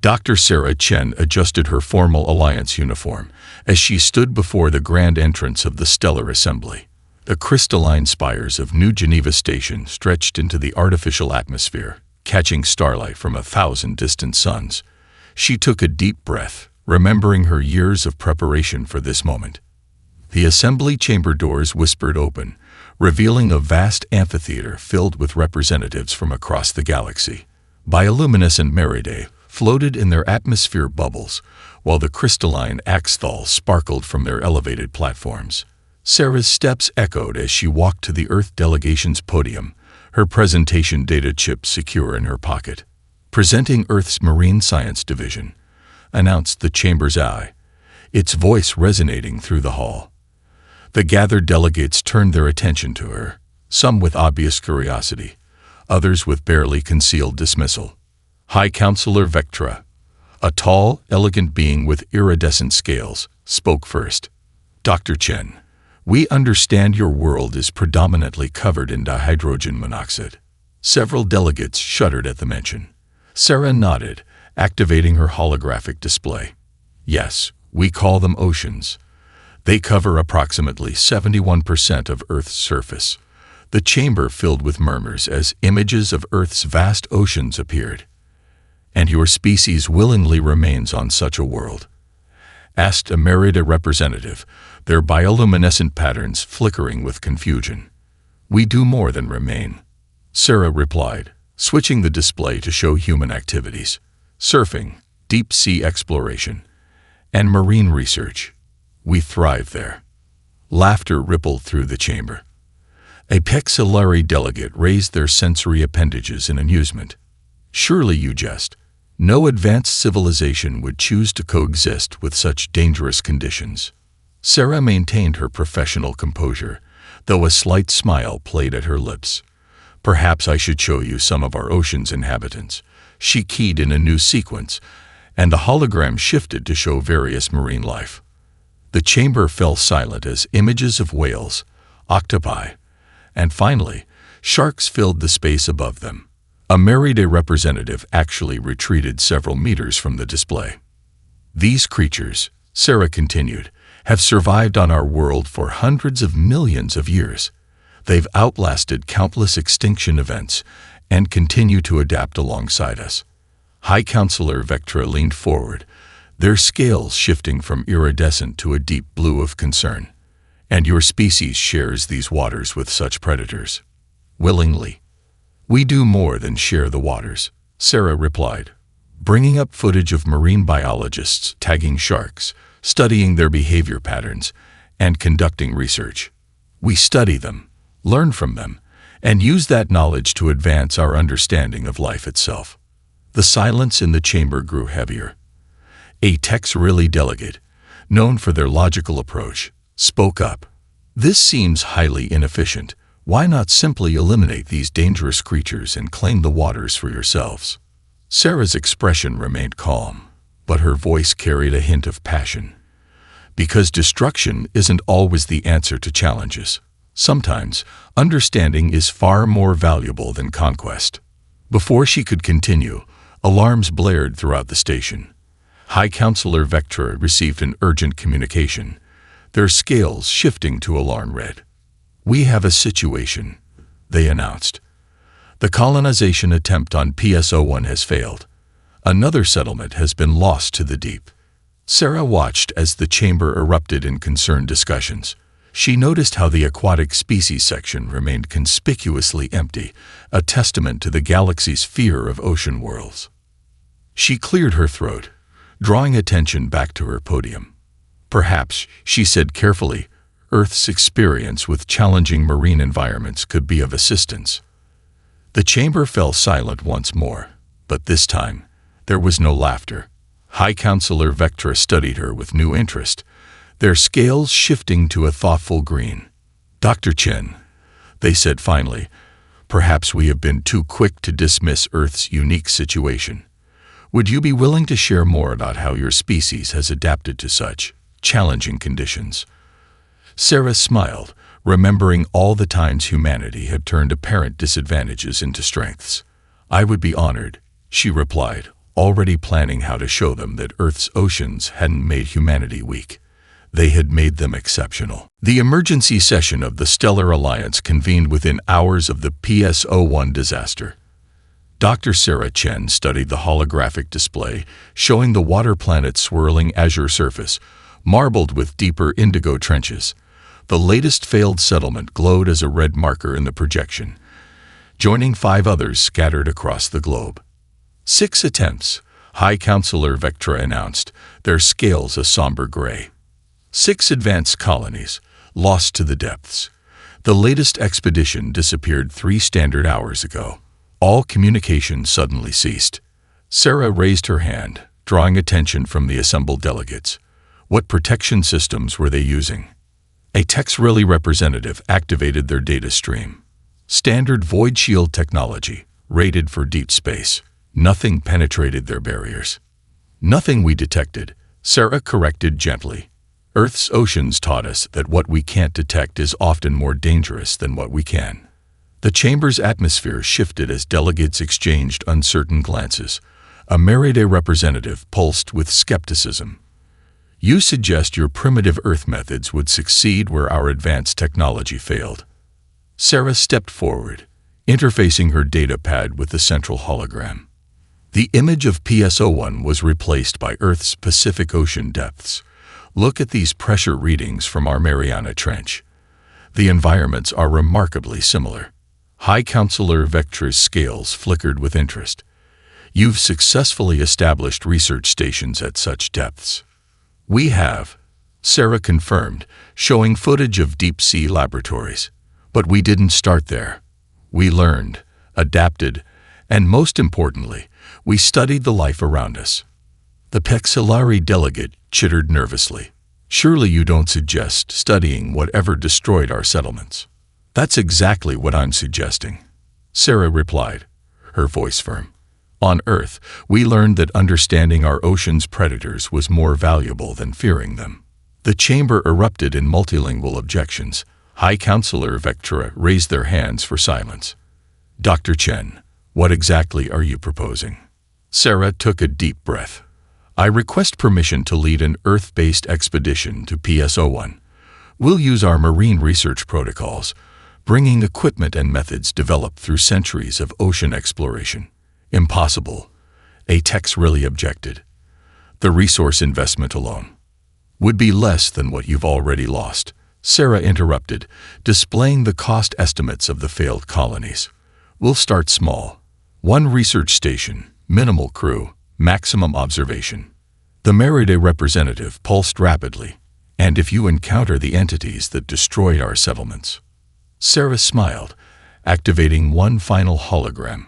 Dr. Sarah Chen adjusted her formal Alliance uniform as she stood before the grand entrance of the Stellar Assembly. The crystalline spires of New Geneva Station stretched into the artificial atmosphere, catching starlight from 1,000 distant suns. She took a deep breath, remembering her years of preparation for this moment. The assembly chamber doors whispered open, revealing a vast amphitheater filled with representatives from across the galaxy. Bioluminescent Meridae floated in their atmosphere bubbles, while the crystalline axthals sparkled from their elevated platforms. Sarah's steps echoed as she walked to the Earth delegation's podium, her presentation data chip secure in her pocket. Presenting Earth's Marine Science Division, announced the chamber's eye, its voice resonating through the hall. The gathered delegates turned their attention to her, some with obvious curiosity, others with barely concealed dismissal. High Counselor Vectra, a tall, elegant being with iridescent scales, spoke first. Dr. Chen, we understand your world is predominantly covered in dihydrogen monoxide. Several delegates shuddered at the mention. Sarah nodded, activating her holographic display. Yes, we call them oceans. They cover approximately 71% of Earth's surface. The chamber filled with murmurs as images of Earth's vast oceans appeared. And your species willingly remains on such a world? Asked a Merida representative, their bioluminescent patterns flickering with confusion. We do more than remain, Sarah replied, switching the display to show human activities, surfing, deep-sea exploration, and marine research. We thrive there. Laughter rippled through the chamber. A Pexillari delegate raised their sensory appendages in amusement. Surely you jest. No advanced civilization would choose to coexist with such dangerous conditions. Sarah maintained her professional composure, though a slight smile played at her lips. Perhaps I should show you some of our ocean's inhabitants. She keyed in a new sequence, and the hologram shifted to show various marine life. The chamber fell silent as images of whales, octopi, and finally, sharks filled the space above them. A Merida representative actually retreated several meters from the display. These creatures, Sarah continued, have survived on our world for hundreds of millions of years. They've outlasted countless extinction events and continue to adapt alongside us. High Counselor Vectra leaned forward, their scales shifting from iridescent to a deep blue of concern. And your species shares these waters with such predators? Willingly. We do more than share the waters, Sarah replied, bringing up footage of marine biologists tagging sharks, studying their behavior patterns, and conducting research. We study them, learn from them, and use that knowledge to advance our understanding of life itself. The silence in the chamber grew heavier. A Texrilli delegate, known for their logical approach, spoke up. This seems highly inefficient. Why not simply eliminate these dangerous creatures and claim the waters for yourselves? Sarah's expression remained calm, but her voice carried a hint of passion. Because destruction isn't always the answer to challenges. Sometimes, understanding is far more valuable than conquest. Before she could continue, alarms blared throughout the station. High Counselor Vectra received an urgent communication, their scales shifting to alarm red. We have a situation, they announced. The colonization attempt on PSO-1 has failed. Another settlement has been lost to the deep. Sarah watched as the chamber erupted in concerned discussions. She noticed how the aquatic species section remained conspicuously empty, a testament to the galaxy's fear of ocean worlds. She cleared her throat, drawing attention back to her podium. Perhaps, she said carefully, Earth's experience with challenging marine environments could be of assistance. The chamber fell silent once more, but this time, there was no laughter. High Counselor Vectra studied her with new interest, their scales shifting to a thoughtful green. Dr. Chen, they said finally, perhaps we have been too quick to dismiss Earth's unique situation. Would you be willing to share more about how your species has adapted to such challenging conditions? Sarah smiled, remembering all the times humanity had turned apparent disadvantages into strengths. I would be honored, she replied, already planning how to show them that Earth's oceans hadn't made humanity weak. They had made them exceptional. The emergency session of the Stellar Alliance convened within hours of the PS-01 disaster. Dr. Sarah Chen studied the holographic display, showing the water planet's swirling azure surface, marbled with deeper indigo trenches. The latest failed settlement glowed as a red marker in the projection, joining 5 others scattered across the globe. 6 attempts, High Counselor Vectra announced, their scales a somber gray. 6 advanced colonies, lost to the depths. The latest expedition disappeared 3 standard hours ago. All communication suddenly ceased. Sarah raised her hand, drawing attention from the assembled delegates. What protection systems were they using? A Tex Relay representative activated their data stream. Standard void shield technology, rated for deep space. Nothing penetrated their barriers. Nothing we detected, Sarah corrected gently. Earth's oceans taught us that what we can't detect is often more dangerous than what we can. The chamber's atmosphere shifted as delegates exchanged uncertain glances. A Meride representative pulsed with skepticism. You suggest your primitive Earth methods would succeed where our advanced technology failed. Sarah stepped forward, interfacing her data pad with the central hologram. The image of PS-01 was replaced by Earth's Pacific Ocean depths. Look at these pressure readings from our Mariana Trench. The environments are remarkably similar. High Counselor Vectra's scales flickered with interest. You've successfully established research stations at such depths. We have, Sarah confirmed, showing footage of deep-sea laboratories. But we didn't start there. We learned, adapted, and most importantly, we studied the life around us. The Pexilari delegate chittered nervously. Surely you don't suggest studying whatever destroyed our settlements. That's exactly what I'm suggesting, Sarah replied, her voice firm. On Earth, we learned that understanding our ocean's predators was more valuable than fearing them. The chamber erupted in multilingual objections. High Counselor Vectra raised their hands for silence. Dr. Chen, what exactly are you proposing? Sarah took a deep breath. I request permission to lead an Earth-based expedition to PS-01. We'll use our marine research protocols, bringing equipment and methods developed through centuries of ocean exploration. Impossible, a Tex Relay objected. The resource investment alone would be less than what you've already lost, Sarah interrupted, displaying the cost estimates of the failed colonies. We'll start small. 1 research station, minimal crew, maximum observation. The Meride representative pulsed rapidly. And if you encounter the entities that destroyed our settlements? Sarah smiled, activating 1 final hologram,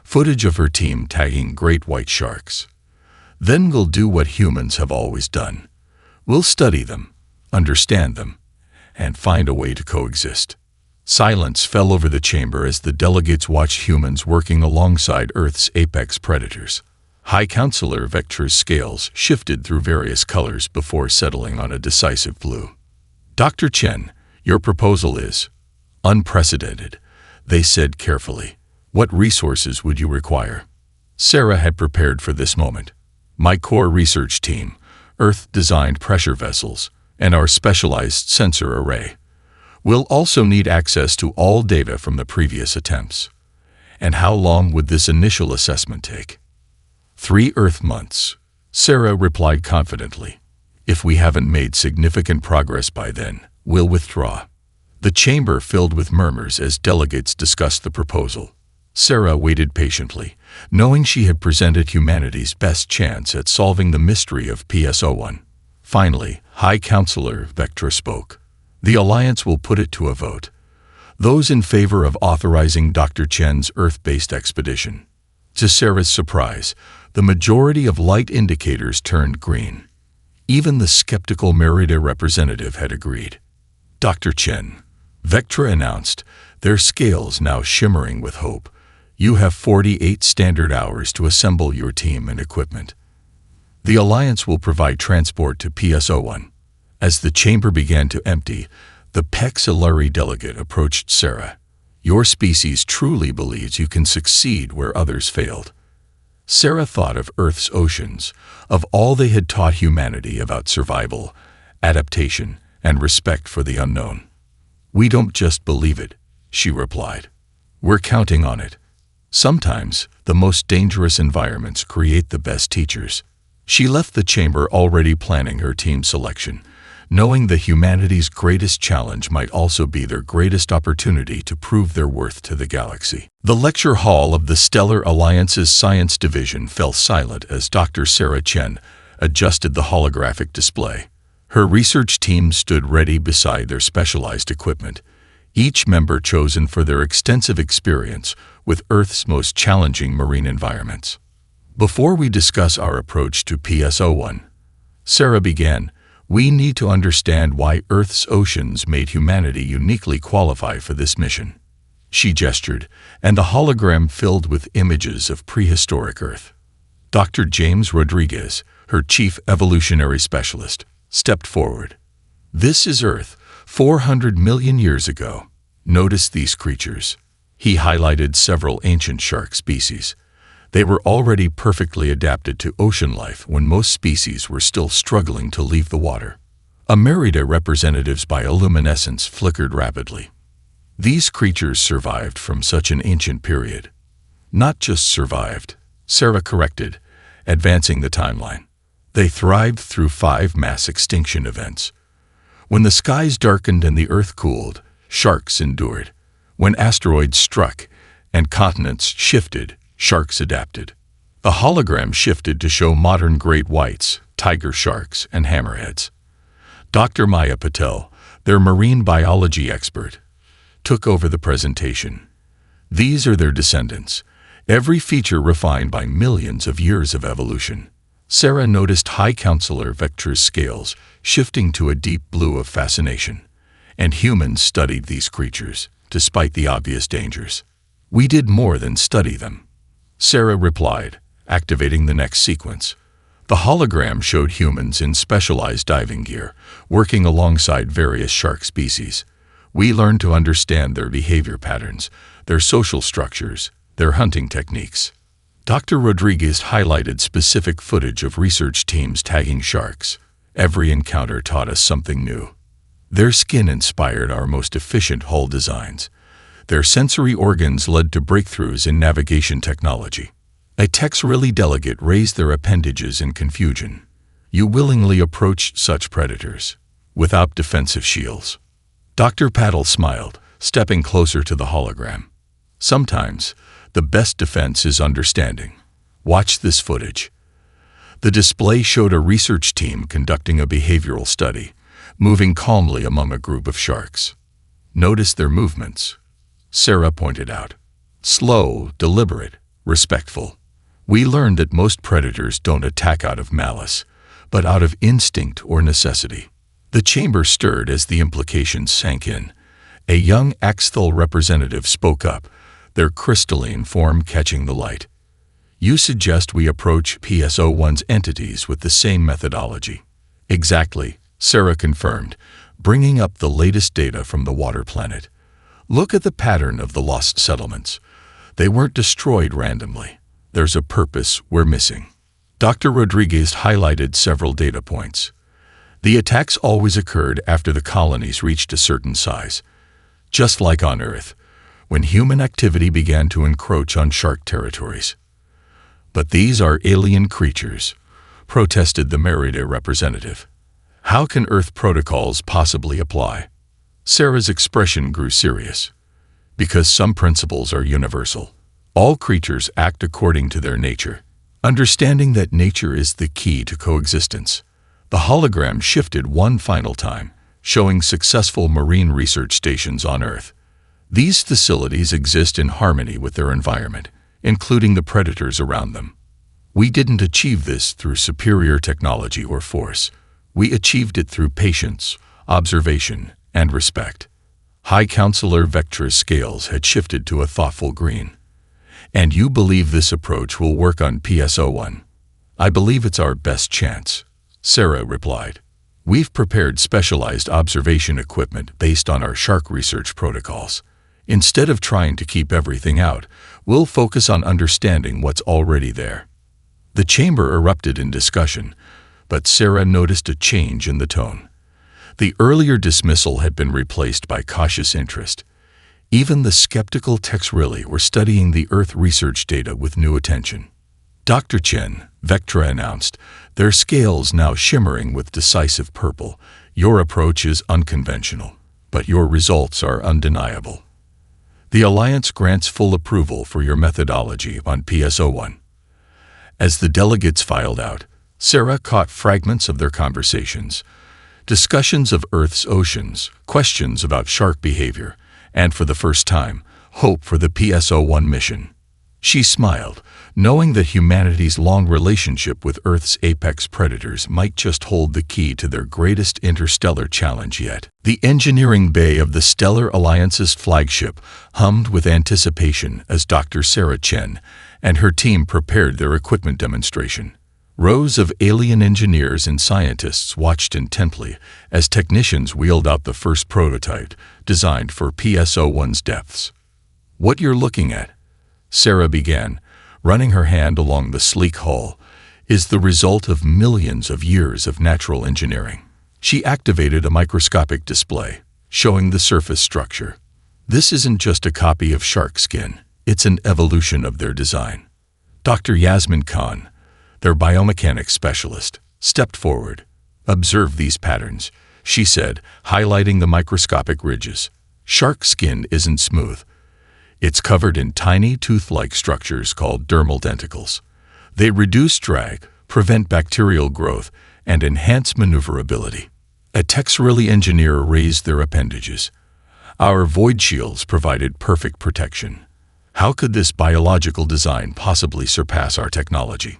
footage of her team tagging great white sharks. Then we'll do what humans have always done. We'll study them, understand them, and find a way to coexist. Silence fell over the chamber as the delegates watched humans working alongside Earth's apex predators. High Counselor Vectra's scales shifted through various colors before settling on a decisive blue. Dr. Chen, your proposal is unprecedented, they said carefully. What resources would you require? Sarah had prepared for this moment. My core research team, Earth-designed pressure vessels, and our specialized sensor array. We'll also need access to all data from the previous attempts. And how long would this initial assessment take? 3 Earth months, Sarah replied confidently. If we haven't made significant progress by then, we'll withdraw. The chamber filled with murmurs as delegates discussed the proposal. Sarah waited patiently, knowing she had presented humanity's best chance at solving the mystery of PS-01. Finally, High Counselor Vectra spoke. The Alliance will put it to a vote. Those in favor of authorizing Dr. Chen's Earth-based expedition. To Sarah's surprise, the majority of light indicators turned green. Even the skeptical Merida representative had agreed. Dr. Chen, Vectra announced, their scales now shimmering with hope. You have 48 standard hours to assemble your team and equipment. The Alliance will provide transport to PS-01. As the chamber began to empty, the Pexilari delegate approached Sarah. Your species truly believes you can succeed where others failed. Sarah thought of Earth's oceans, of all they had taught humanity about survival, adaptation, and respect for the unknown. "We don't just believe it," she replied. "We're counting on it." Sometimes, the most dangerous environments create the best teachers. She left the chamber already planning her team selection, knowing that humanity's greatest challenge might also be their greatest opportunity to prove their worth to the galaxy. The lecture hall of the Stellar Alliance's Science Division fell silent as Dr. Sarah Chen adjusted the holographic display. Her research team stood ready beside their specialized equipment, each member chosen for their extensive experience with Earth's most challenging marine environments. "Before we discuss our approach to PSO-1," Sarah began, "we need to understand why Earth's oceans made humanity uniquely qualify for this mission." She gestured, and the hologram filled with images of prehistoric Earth. Dr. James Rodriguez, her chief evolutionary specialist, stepped forward. "This is Earth, 400 million years ago. Notice these creatures." He highlighted several ancient shark species. They were already perfectly adapted to ocean life when most species were still struggling to leave the water. A myriad of representatives' bioluminescence flickered rapidly. These creatures survived from such an ancient period. Not just survived, Sarah corrected, advancing the timeline. They thrived through 5 mass extinction events. When the skies darkened and the earth cooled, sharks endured. When asteroids struck and continents shifted, sharks adapted. The hologram shifted to show modern great whites, tiger sharks, and hammerheads. Dr. Maya Patel, their marine biology expert, took over the presentation. These are their descendants, every feature refined by millions of years of evolution. Sarah noticed High Counselor Vectra's scales shifting to a deep blue of fascination, and humans studied these creatures, despite the obvious dangers. "We did more than study them," Sarah replied, activating the next sequence. The hologram showed humans in specialized diving gear, working alongside various shark species. "We learned to understand their behavior patterns, their social structures, their hunting techniques." Dr. Rodriguez highlighted specific footage of research teams tagging sharks. "Every encounter taught us something new. Their skin inspired our most efficient hull designs. Their sensory organs led to breakthroughs in navigation technology." A Texrili delegate raised their appendages in confusion. "You willingly approached such predators, without defensive shields." Dr. Patel smiled, stepping closer to the hologram. "Sometimes, the best defense is understanding. Watch this footage." The display showed a research team conducting a behavioral study, moving calmly among a group of sharks. "Notice their movements," Sarah pointed out. "Slow, deliberate, respectful." "We learned that most predators don't attack out of malice, but out of instinct or necessity." The chamber stirred as the implications sank in. A young Axthal representative spoke up, their crystalline form catching the light. "You suggest we approach PSO-1's entities with the same methodology." "Exactly," Sarah confirmed, bringing up the latest data from the water planet. "Look at the pattern of the lost settlements. They weren't destroyed randomly. There's a purpose we're missing." Dr. Rodriguez highlighted several data points. The attacks always occurred after the colonies reached a certain size. Just like on Earth, when human activity began to encroach on shark territories. "But these are alien creatures," protested the Merida representative. "How can Earth protocols possibly apply?" Sarah's expression grew serious. "Because some principles are universal. All creatures act according to their nature. Understanding that nature is the key to coexistence." The hologram shifted one final time, showing successful marine research stations on Earth. These facilities exist in harmony with their environment, including the predators around them. "We didn't achieve this through superior technology or force. We achieved it through patience, observation, and respect." High Counselor Vectra's scales had shifted to a thoughtful green. "And you believe this approach will work on PSO-1? "I believe it's our best chance," Sarah replied. "We've prepared specialized observation equipment based on our shark research protocols. Instead of trying to keep everything out, we'll focus on understanding what's already there." The chamber erupted in discussion, but Sarah noticed a change in the tone. The earlier dismissal had been replaced by cautious interest. Even the skeptical Texrilli were studying the Earth research data with new attention. Dr. Chen, Vectra announced, their scales now shimmering with decisive purple. Your approach is unconventional, but your results are undeniable. The Alliance grants full approval for your methodology on PSO1. As the delegates filed out, Sarah caught fragments of their conversations. Discussions of Earth's oceans, questions about shark behavior, and for the first time, hope for the PSO1 mission. She smiled, knowing that humanity's long relationship with Earth's apex predators might just hold the key to their greatest interstellar challenge yet. The engineering bay of the Stellar Alliance's flagship hummed with anticipation as Dr. Sarah Chen and her team prepared their equipment demonstration. Rows of alien engineers and scientists watched intently as technicians wheeled out the first prototype, designed for PSO1's depths. What you're looking at, Sarah began, running her hand along the sleek hull, is the result of millions of years of natural engineering. She activated a microscopic display, showing the surface structure. This isn't just a copy of shark skin, it's an evolution of their design. Dr. Yasmin Khan, their biomechanics specialist, stepped forward. Observe these patterns, she said, highlighting the microscopic ridges. Shark skin isn't smooth. It's covered in tiny tooth-like structures called dermal denticles. They reduce drag, prevent bacterial growth, and enhance maneuverability. A Texrilli engineer raised their appendages. Our void shields provided perfect protection. How could this biological design possibly surpass our technology?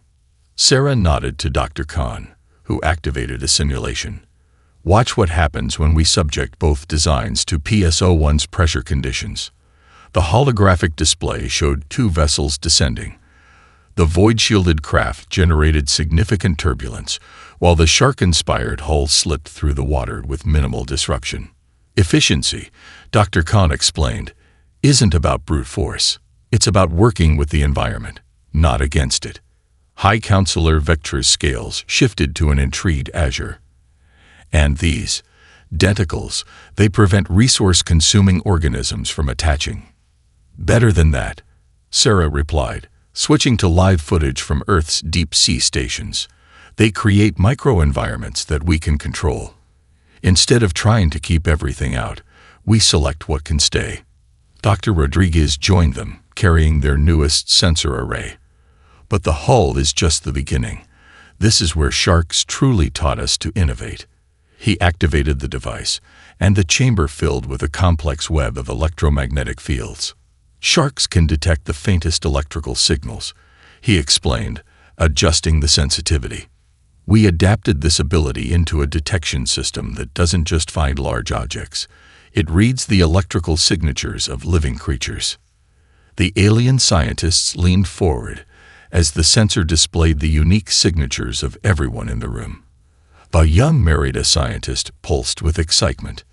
Sarah nodded to Dr. Khan, who activated a simulation. Watch what happens when we subject both designs to PSO1's pressure conditions. The holographic display showed two vessels descending. The void-shielded craft generated significant turbulence, while the shark-inspired hull slipped through the water with minimal disruption. Efficiency, Dr. Khan explained, isn't about brute force. It's about working with the environment, not against it. High Counselor Vectra's scales shifted to an intrigued azure. And these denticles, they prevent resource-consuming organisms from attaching. Better than that, Sarah replied, switching to live footage from Earth's deep-sea stations. They create microenvironments that we can control. Instead of trying to keep everything out, we select what can stay. Dr. Rodriguez joined them, carrying their newest sensor array. But the hull is just the beginning. This is where sharks truly taught us to innovate. He activated the device, and the chamber filled with a complex web of electromagnetic fields. Sharks can detect the faintest electrical signals, he explained, adjusting the sensitivity. We adapted this ability into a detection system that doesn't just find large objects. It reads the electrical signatures of living creatures. The alien scientists leaned forward as the sensor displayed the unique signatures of everyone in the room. A young Merida scientist pulsed with excitement.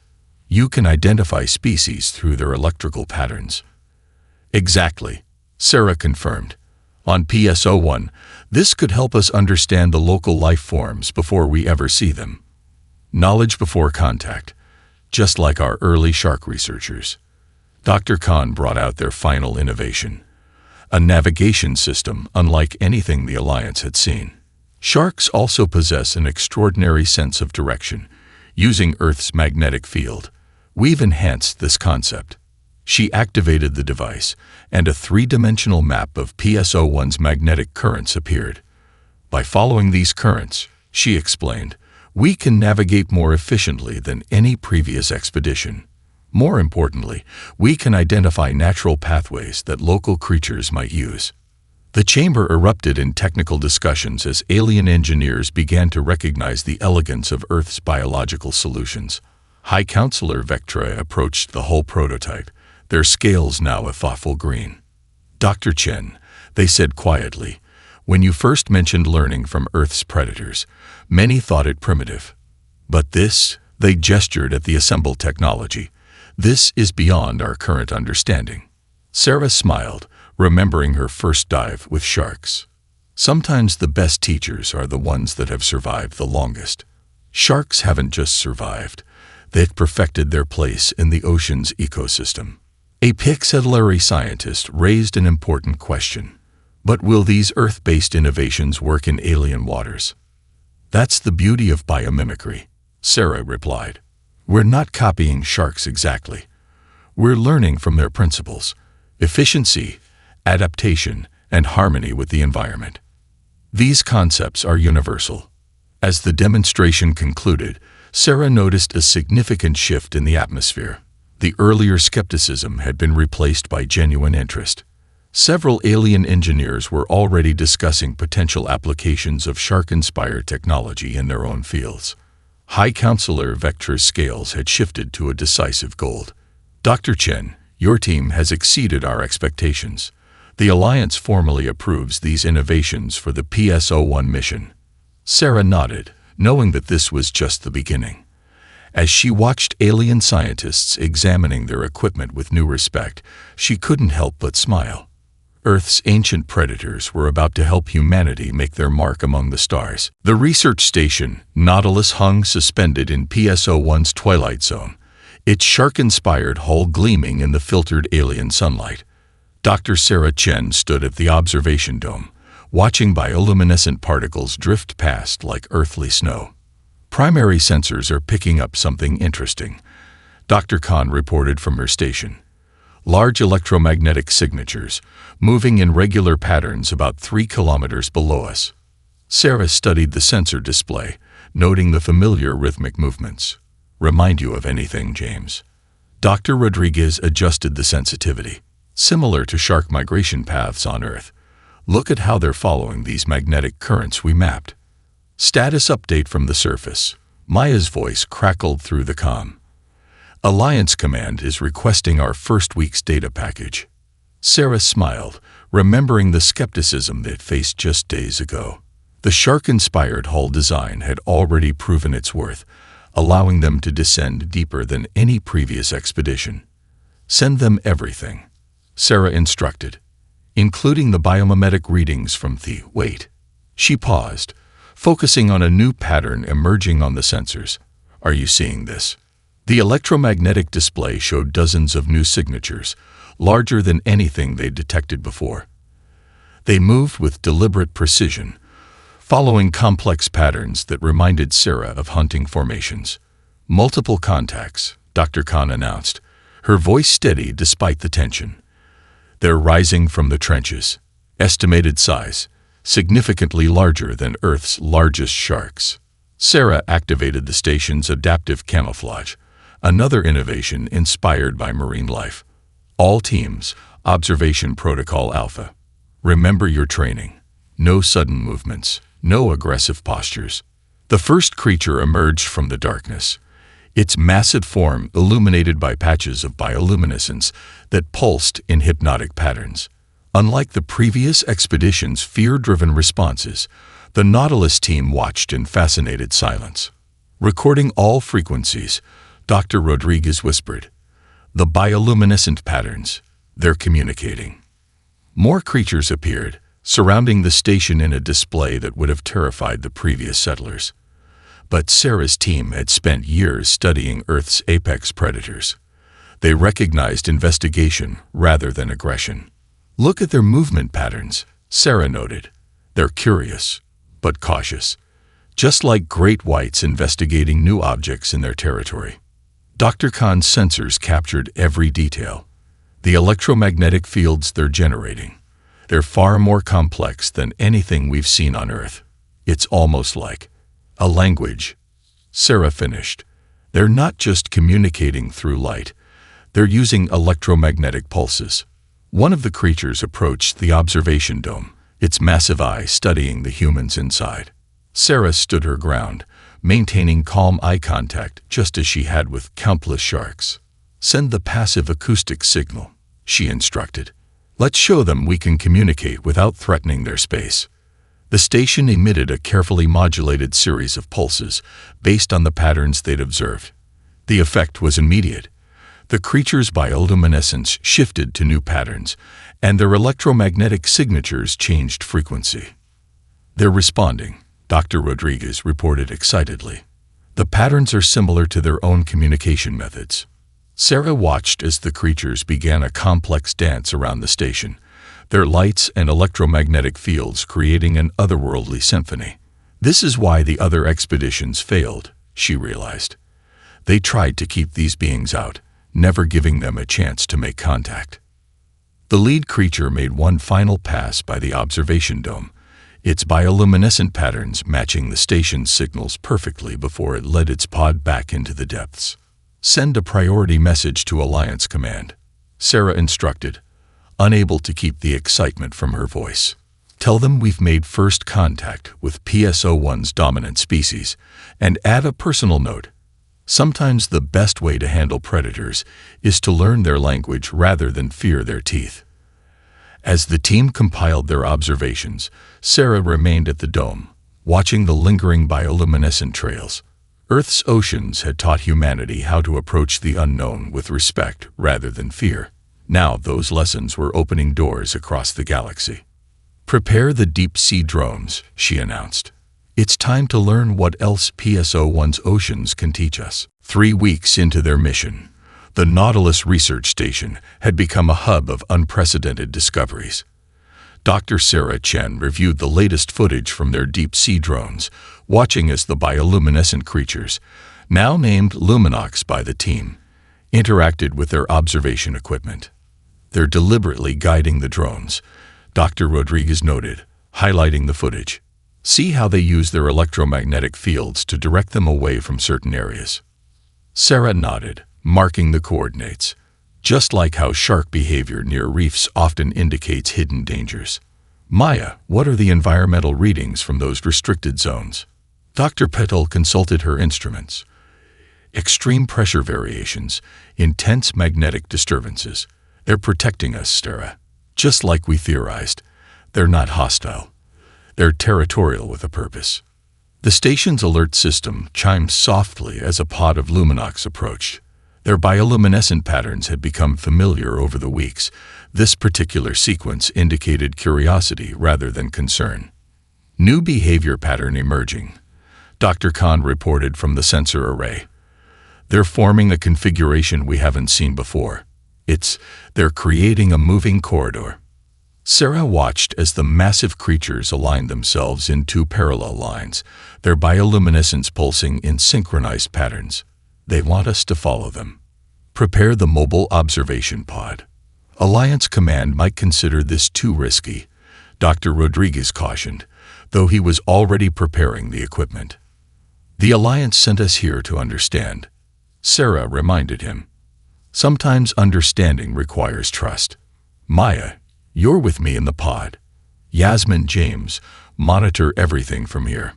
You can identify species through their electrical patterns. Exactly, Sarah confirmed. On PSO1, this could help us understand the local life forms before we ever see them. Knowledge before contact, just like our early shark researchers. Dr. Khan brought out their final innovation. A navigation system unlike anything the Alliance had seen. Sharks also possess an extraordinary sense of direction, using Earth's magnetic field. We've enhanced this concept. She activated the device, and a three-dimensional map of PSO1's magnetic currents appeared. By following these currents, she explained, we can navigate more efficiently than any previous expedition. More importantly, we can identify natural pathways that local creatures might use. The chamber erupted in technical discussions as alien engineers began to recognize the elegance of Earth's biological solutions. High Counselor Vectra approached the whole prototype, their scales now a thoughtful green. Dr. Chen, they said quietly, when you first mentioned learning from Earth's predators, many thought it primitive. But this, they gestured at the assembled technology. This is beyond our current understanding. Sarah smiled, remembering her first dive with sharks. Sometimes the best teachers are the ones that have survived the longest. Sharks haven't just survived, they've perfected their place in the ocean's ecosystem. A Pixelary scientist raised an important question. But will these Earth-based innovations work in alien waters? That's the beauty of biomimicry, Sarah replied. We're not copying sharks exactly. We're learning from their principles: efficiency, adaptation, and harmony with the environment. These concepts are universal. As the demonstration concluded, Sarah noticed a significant shift in the atmosphere. The earlier skepticism had been replaced by genuine interest. Several alien engineers were already discussing potential applications of shark-inspired technology in their own fields. High Counselor Vector's scales had shifted to a decisive gold. Dr. Chen, your team has exceeded our expectations. The Alliance formally approves these innovations for the PS-01 mission. Sarah nodded, knowing that this was just the beginning. As she watched alien scientists examining their equipment with new respect, she couldn't help but smile. Earth's ancient predators were about to help humanity make their mark among the stars. The research station, Nautilus, hung suspended in PS-01's twilight zone, its shark-inspired hull gleaming in the filtered alien sunlight. Dr. Sarah Chen stood at the observation dome, watching bioluminescent particles drift past like earthly snow. Primary sensors are picking up something interesting, Dr. Khan reported from her station. Large electromagnetic signatures, moving in regular patterns about 3 kilometers below us. Sarah studied the sensor display, noting the familiar rhythmic movements. Remind you of anything, James? Dr. Rodriguez adjusted the sensitivity. Similar to shark migration paths on Earth. Look at how they're following these magnetic currents we mapped. Status update from the surface. Maya's voice crackled through the comm. Alliance Command is requesting our first week's data package. Sarah smiled, remembering the skepticism they'd faced just days ago. The shark-inspired hull design had already proven its worth, allowing them to descend deeper than any previous expedition. Send them everything, Sarah instructed, including the biomimetic readings from the Wait. She paused, focusing on a new pattern emerging on the sensors. Are you seeing this? The electromagnetic display showed dozens of new signatures, larger than anything they'd detected before. They moved with deliberate precision, following complex patterns that reminded Sarah of hunting formations. Multiple contacts, Dr. Khan announced, her voice steady despite the tension. They're rising from the trenches. Estimated size, significantly larger than Earth's largest sharks. Sarah activated the station's adaptive camouflage, another innovation inspired by marine life. All teams, Observation Protocol Alpha. Remember your training. No sudden movements, no aggressive postures. The first creature emerged from the darkness, its massive form illuminated by patches of bioluminescence that pulsed in hypnotic patterns. Unlike the previous expedition's fear-driven responses, the Nautilus team watched in fascinated silence. Recording all frequencies, Dr. Rodriguez whispered, "The bioluminescent patterns, they're communicating." More creatures appeared, surrounding the station in a display that would have terrified the previous settlers. But Sarah's team had spent years studying Earth's apex predators. They recognized investigation rather than aggression. Look at their movement patterns, Sarah noted. They're curious, but cautious, just like great whites investigating new objects in their territory. Dr. Khan's sensors captured every detail. The electromagnetic fields they're generating. They're far more complex than anything we've seen on Earth. It's almost like a language. Sarah finished. They're not just communicating through light. They're using electromagnetic pulses. One of the creatures approached the observation dome, its massive eye studying the humans inside. Sarah stood her ground, maintaining calm eye contact just as she had with countless sharks. "Send the passive acoustic signal," she instructed. "Let's show them we can communicate without threatening their space." The station emitted a carefully modulated series of pulses based on the patterns they'd observed. The effect was immediate. The creature's bioluminescence shifted to new patterns, and their electromagnetic signatures changed frequency. "They're responding," Dr. Rodriguez reported excitedly. "The patterns are similar to their own communication methods." Sarah watched as the creatures began a complex dance around the station, their lights and electromagnetic fields creating an otherworldly symphony. This is why the other expeditions failed, she realized. They tried to keep these beings out, never giving them a chance to make contact. The lead creature made one final pass by the observation dome, its bioluminescent patterns matching the station's signals perfectly before it led its pod back into the depths. "Send a priority message to Alliance Command," Sarah instructed, unable to keep the excitement from her voice. "Tell them we've made first contact with PSO-1's dominant species, and add a personal note. Sometimes the best way to handle predators is to learn their language rather than fear their teeth." As the team compiled their observations, Sarah remained at the dome, watching the lingering bioluminescent trails. Earth's oceans had taught humanity how to approach the unknown with respect rather than fear. Now those lessons were opening doors across the galaxy. "Prepare the deep-sea drones," she announced. "It's time to learn what else PSO-1's oceans can teach us." 3 weeks into their mission, the Nautilus Research Station had become a hub of unprecedented discoveries. Dr. Sarah Chen reviewed the latest footage from their deep-sea drones, watching as the bioluminescent creatures, now named Luminox by the team, interacted with their observation equipment. "They're deliberately guiding the drones," Dr. Rodriguez noted, highlighting the footage. "See how they use their electromagnetic fields to direct them away from certain areas." Sarah nodded, marking the coordinates, just like how shark behavior near reefs often indicates hidden dangers. "Maya, what are the environmental readings from those restricted zones?" Dr. Petal consulted her instruments. "Extreme pressure variations, intense magnetic disturbances. They're protecting us, Sarah. Just like we theorized. They're not hostile. They're territorial with a purpose." The station's alert system chimed softly as a pod of Luminox approached. Their bioluminescent patterns had become familiar over the weeks. This particular sequence indicated curiosity rather than concern. "New behavior pattern emerging," Dr. Khan reported from the sensor array. "They're forming a configuration we haven't seen before. They're creating a moving corridor." Sarah watched as the massive creatures aligned themselves in 2 parallel lines, their bioluminescence pulsing in synchronized patterns. "They want us to follow them. Prepare the mobile observation pod. Alliance Command might consider this too risky," Dr. Rodriguez cautioned, though he was already preparing the equipment. "The Alliance sent us here to understand," Sarah reminded him. "Sometimes understanding requires trust. Maya, you're with me in the pod. Yasmin, James, monitor everything from here."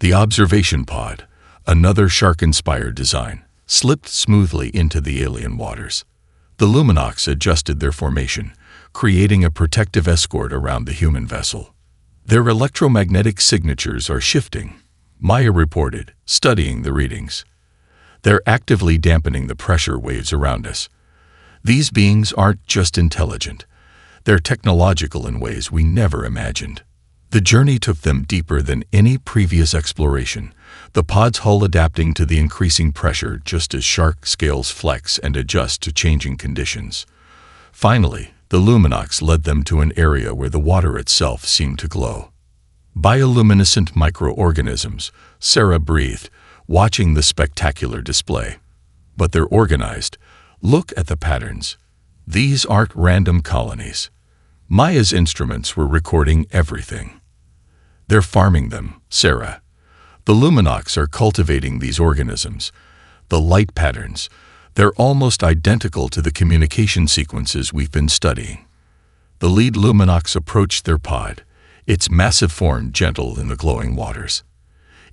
The observation pod, another shark-inspired design, slipped smoothly into the alien waters. The Luminox adjusted their formation, creating a protective escort around the human vessel. "Their electromagnetic signatures are shifting," Maya reported, studying the readings. "They're actively dampening the pressure waves around us. These beings aren't just intelligent. They're technological in ways we never imagined." The journey took them deeper than any previous exploration, the pod's hull adapting to the increasing pressure just as shark scales flex and adjust to changing conditions. Finally, the Luminox led them to an area where the water itself seemed to glow. "Bioluminescent microorganisms," Sarah breathed, watching the spectacular display. "But they're organized. Look at the patterns. These aren't random colonies." Maya's instruments were recording everything. "They're farming them, Sarah. The Luminox are cultivating these organisms. The light patterns, they're almost identical to the communication sequences we've been studying." The lead Luminox approached their pod, its massive form gentle in the glowing waters.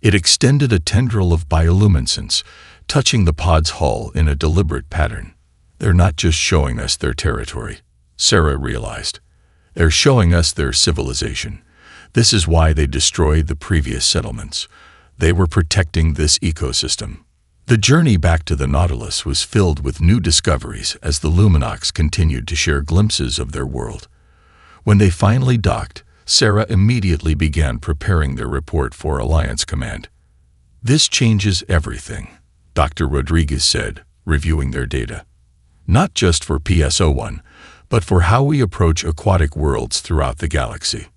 It extended a tendril of bioluminescence, touching the pod's hull in a deliberate pattern. "They're not just showing us their territory," Sarah realized. "They're showing us their civilization. This is why they destroyed the previous settlements. They were protecting this ecosystem." The journey back to the Nautilus was filled with new discoveries as the Luminox continued to share glimpses of their world. When they finally docked, Sarah immediately began preparing their report for Alliance Command. "This changes everything," Dr. Rodriguez said, reviewing their data. "Not just for PSO-1, but for how we approach aquatic worlds throughout the galaxy."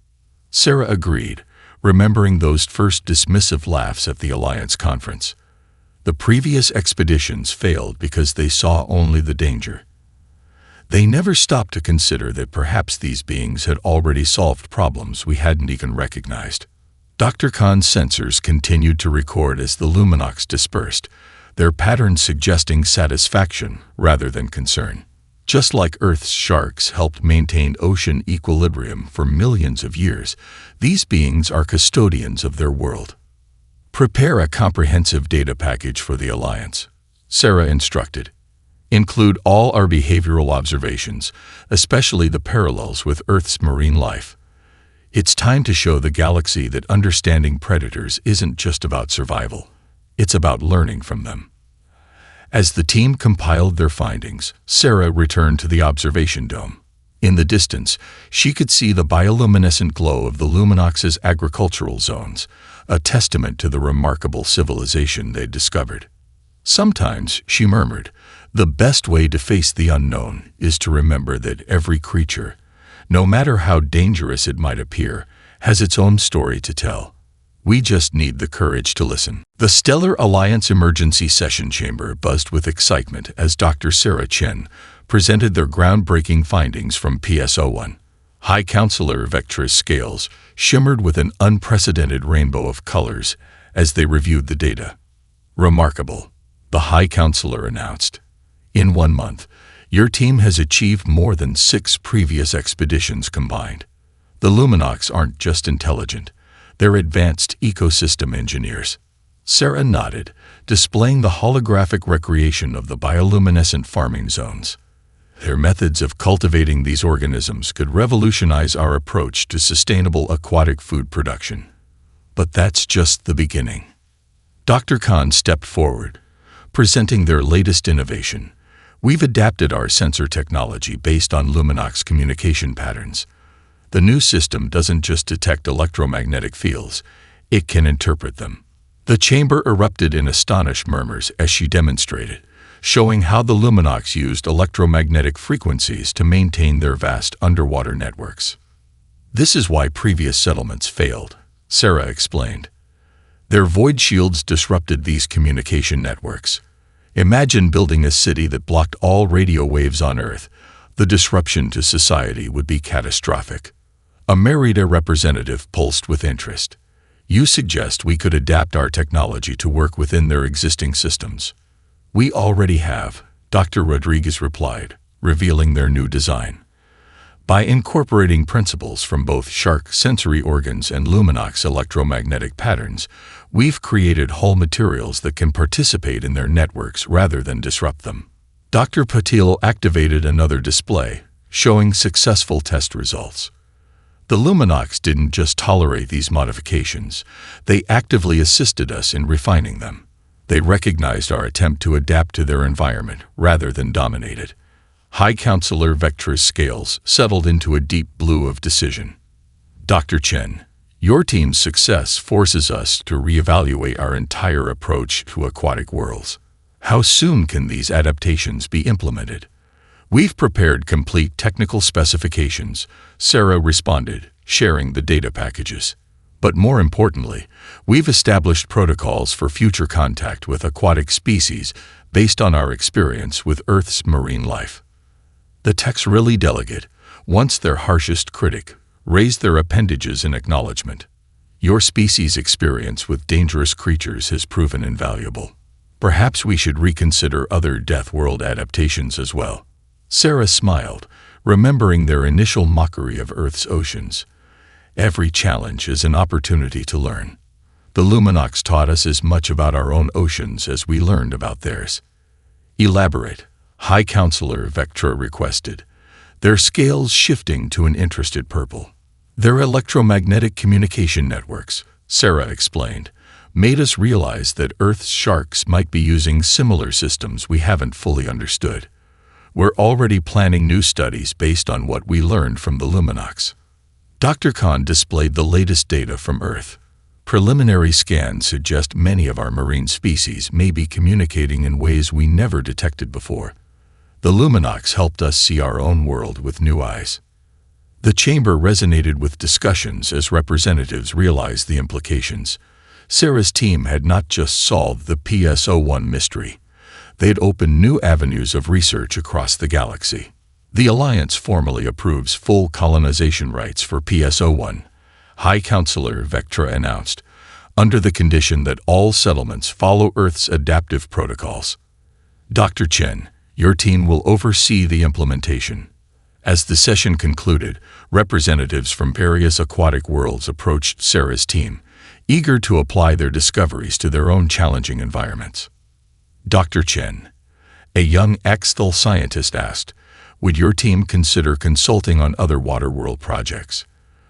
Sarah agreed, remembering those first dismissive laughs at the Alliance conference. The previous expeditions failed because they saw only the danger. They never stopped to consider that perhaps these beings had already solved problems we hadn't even recognized. Dr. Khan's sensors continued to record as the Luminox dispersed, their patterns suggesting satisfaction rather than concern. Just like Earth's sharks helped maintain ocean equilibrium for millions of years, these beings are custodians of their world. "Prepare a comprehensive data package for the Alliance," Sarah instructed. "Include all our behavioral observations, especially the parallels with Earth's marine life. It's time to show the galaxy that understanding predators isn't just about survival. It's about learning from them." As the team compiled their findings, Sarah returned to the observation dome. In the distance, she could see the bioluminescent glow of the Luminox's agricultural zones, a testament to the remarkable civilization they'd discovered. Sometimes, she murmured, the best way to face the unknown is to remember that every creature, no matter how dangerous it might appear, has its own story to tell. We just need the courage to listen. The Stellar Alliance Emergency Session Chamber buzzed with excitement as Dr. Sarah Chen presented their groundbreaking findings from PSO-1. High Counselor Vectra's scales shimmered with an unprecedented rainbow of colors as they reviewed the data. "Remarkable," the High Counselor announced. "In 1 month, your team has achieved more than 6 previous expeditions combined. The Luminox aren't just intelligent, they're advanced ecosystem engineers." Sarah nodded, displaying the holographic recreation of the bioluminescent farming zones. "Their methods of cultivating these organisms could revolutionize our approach to sustainable aquatic food production. But that's just the beginning." Dr. Khan stepped forward, presenting their latest innovation. "We've adapted our sensor technology based on Luminox communication patterns. The new system doesn't just detect electromagnetic fields, it can interpret them." The chamber erupted in astonished murmurs as she demonstrated, showing how the Luminox used electromagnetic frequencies to maintain their vast underwater networks. "This is why previous settlements failed," Sarah explained. "Their void shields disrupted these communication networks. Imagine building a city that blocked all radio waves on Earth. The disruption to society would be catastrophic." A Merida representative pulsed with interest. "You suggest we could adapt our technology to work within their existing systems?" "We already have," Dr. Rodriguez replied, revealing their new design. "By incorporating principles from both shark sensory organs and Luminox electromagnetic patterns, we've created hull materials that can participate in their networks rather than disrupt them." Dr. Patil activated another display, showing successful test results. The Luminox didn't just tolerate these modifications, they actively assisted us in refining them. They recognized our attempt to adapt to their environment rather than dominate it. High Counselor Vectra's scales settled into a deep blue of decision. "Dr. Chen, your team's success forces us to reevaluate our entire approach to aquatic worlds. How soon can these adaptations be implemented?" "We've prepared complete technical specifications," Sarah responded, sharing the data packages. "But more importantly, we've established protocols for future contact with aquatic species based on our experience with Earth's marine life." The Texrili delegate, once their harshest critic, raised their appendages in acknowledgement. "Your species' experience with dangerous creatures has proven invaluable. Perhaps we should reconsider other Deathworld adaptations as well." Sarah smiled, remembering their initial mockery of Earth's oceans. "Every challenge is an opportunity to learn. The Luminox taught us as much about our own oceans as we learned about theirs." "Elaborate," High Counselor Vectra requested, their scales shifting to an interested purple. "Their electromagnetic communication networks," Sarah explained, "made us realize that Earth's sharks might be using similar systems we haven't fully understood. We're already planning new studies based on what we learned from the Luminox." Dr. Khan displayed the latest data from Earth. Preliminary scans suggest many of our marine species may be communicating in ways we never detected before. The Luminox helped us see our own world with new eyes. The chamber resonated with discussions as representatives realized the implications. Sarah's team had not just solved the PS01 mystery. They had opened new avenues of research across the galaxy. The Alliance formally approves full colonization rights for PS01, High Counselor Vectra announced, under the condition that all settlements follow Earth's adaptive protocols. Dr. Chen, your team will oversee the implementation. As the session concluded, representatives from various aquatic worlds approached Sarah's team, eager to apply their discoveries to their own challenging environments. Dr. Chen, a young Exthal scientist, asked, "Would your team consider consulting on other water-world projects?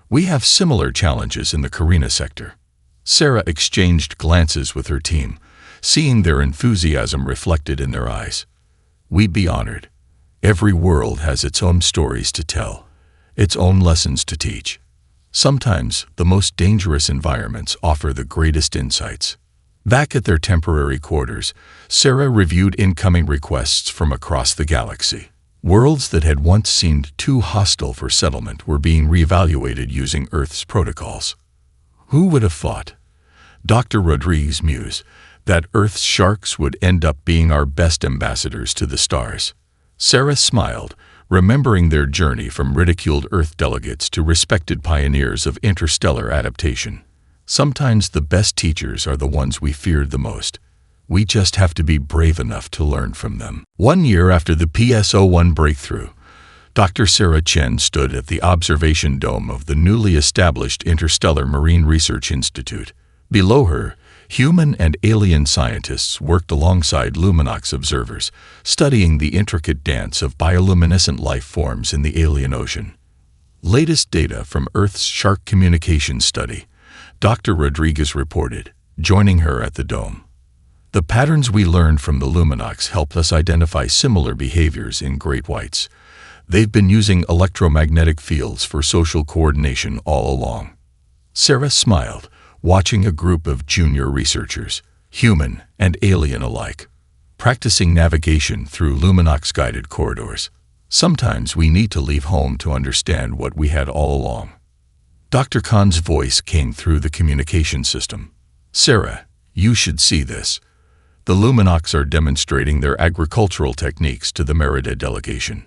We have similar challenges in the Carina sector." Sarah exchanged glances with her team, seeing their enthusiasm reflected in their eyes. "We'd be honored. Every world has its own stories to tell, its own lessons to teach. Sometimes the most dangerous environments offer the greatest insights." Back at their temporary quarters, Sarah reviewed incoming requests from across the galaxy. Worlds that had once seemed too hostile for settlement were being reevaluated using Earth's protocols. Who would have thought? Dr. Rodriguez mused that Earth's sharks would end up being our best ambassadors to the stars. Sarah smiled, remembering their journey from ridiculed Earth delegates to respected pioneers of interstellar adaptation. Sometimes the best teachers are the ones we feared the most. We just have to be brave enough to learn from them. 1 year after the PS01 breakthrough, Dr. Sarah Chen stood at the observation dome of the newly established Interstellar Marine Research Institute. Below her, human and alien scientists worked alongside Luminox observers, studying the intricate dance of bioluminescent life forms in the alien ocean. Latest data from Earth's shark communication study, Dr. Rodriguez reported, joining her at the dome. The patterns we learned from the Luminox helped us identify similar behaviors in great whites. They've been using electromagnetic fields for social coordination all along. Sarah smiled, watching a group of junior researchers, human and alien alike, practicing navigation through Luminox-guided corridors. Sometimes we need to leave home to understand what we had all along. Dr. Khan's voice came through the communication system. "Sarah, you should see this. The Luminox are demonstrating their agricultural techniques to the Merida delegation."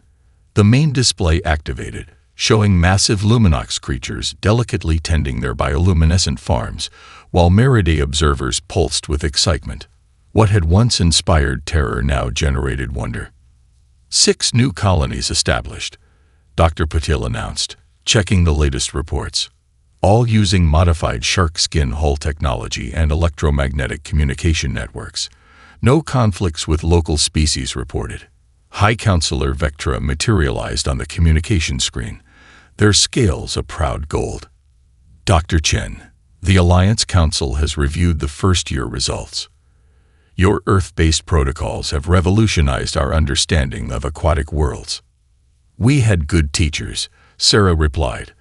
The main display activated, showing massive Luminox creatures delicately tending their bioluminescent farms, while Merida observers pulsed with excitement. What had once inspired terror now generated wonder. 6 new colonies established, Dr. Patil announced, checking the latest reports. All using modified shark skin hull technology and electromagnetic communication networks. No conflicts with local species reported. High Counselor Vectra materialized on the communication screen, their scales a proud gold. Dr. Chen, the Alliance Council has reviewed the first-year results. Your Earth-based protocols have revolutionized our understanding of aquatic worlds. We had good teachers, Sarah replied,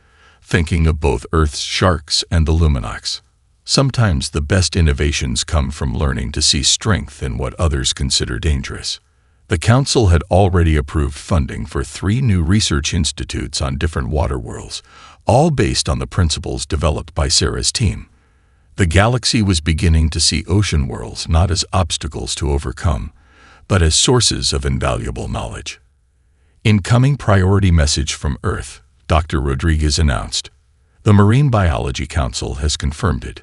thinking of both Earth's sharks and the Luminox. Sometimes the best innovations come from learning to see strength in what others consider dangerous. The Council had already approved funding for 3 new research institutes on different water worlds, all based on the principles developed by Sarah's team. The galaxy was beginning to see ocean worlds not as obstacles to overcome, but as sources of invaluable knowledge. Incoming priority message from Earth, Dr. Rodriguez announced. The Marine Biology Council has confirmed it.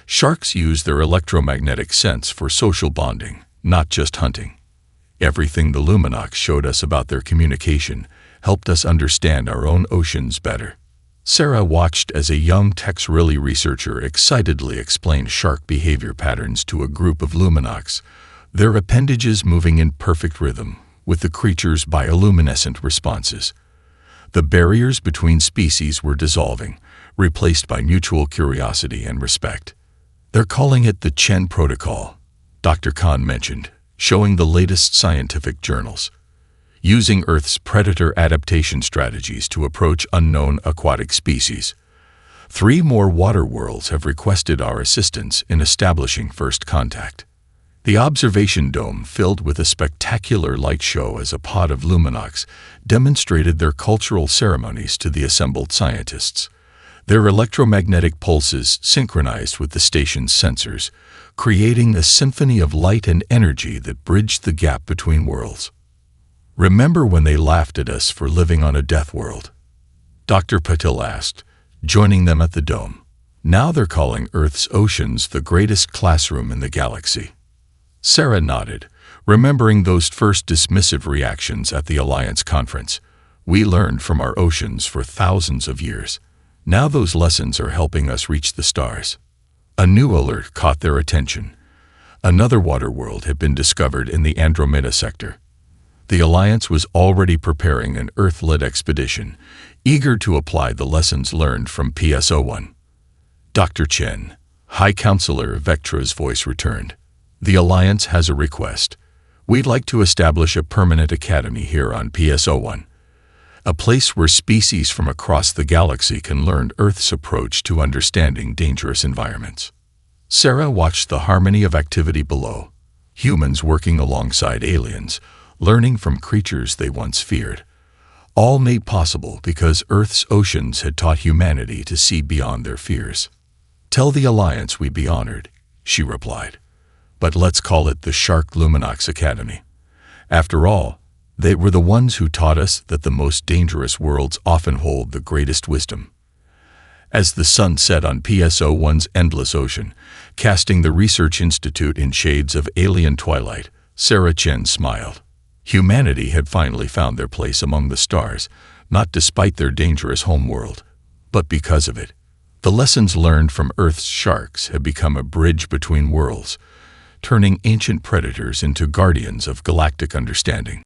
Sharks use their electromagnetic sense for social bonding, not just hunting. Everything the Luminox showed us about their communication helped us understand our own oceans better. Sarah watched as a young Texrilli researcher excitedly explained shark behavior patterns to a group of Luminox, their appendages moving in perfect rhythm with the creature's bioluminescent responses. The barriers between species were dissolving, replaced by mutual curiosity and respect. They're calling it the Chen Protocol, Dr. Khan mentioned, showing the latest scientific journals. using Earth's predator adaptation strategies to approach unknown aquatic species. 3 more water worlds have requested our assistance in establishing first contact. The observation dome, filled with a spectacular light show as a pod of luminox, demonstrated their cultural ceremonies to the assembled scientists. Their electromagnetic pulses synchronized with the station's sensors, creating a symphony of light and energy that bridged the gap between worlds. "Remember when they laughed at us for living on a death world?" Dr. Patil asked, joining them at the dome. "Now they're calling Earth's oceans the greatest classroom in the galaxy." Sarah nodded, remembering those first dismissive reactions at the Alliance conference. "We learned from our oceans for thousands of years. Now those lessons are helping us reach the stars." A new alert caught their attention. Another water world had been discovered in the Andromeda sector. The Alliance was already preparing an Earth-led expedition, eager to apply the lessons learned from PSO-1. "Dr. Chen," High Counselor Vectra's voice returned. "The Alliance has a request. We'd like to establish a permanent academy here on PSO-1. A place where species from across the galaxy can learn Earth's approach to understanding dangerous environments." Sarah watched the harmony of activity below. Humans working alongside aliens, learning from creatures they once feared. All made possible because Earth's oceans had taught humanity to see beyond their fears. "Tell the Alliance we'd be honored," she replied. "But let's call it the Shark Luminox Academy. After all, they were the ones who taught us that the most dangerous worlds often hold the greatest wisdom." As the sun set on PSO-1's endless ocean, casting the Research Institute in shades of alien twilight, Sarah Chen smiled. Humanity had finally found their place among the stars, not despite their dangerous homeworld, but because of it. The lessons learned from Earth's sharks had become a bridge between worlds, turning ancient predators into guardians of galactic understanding.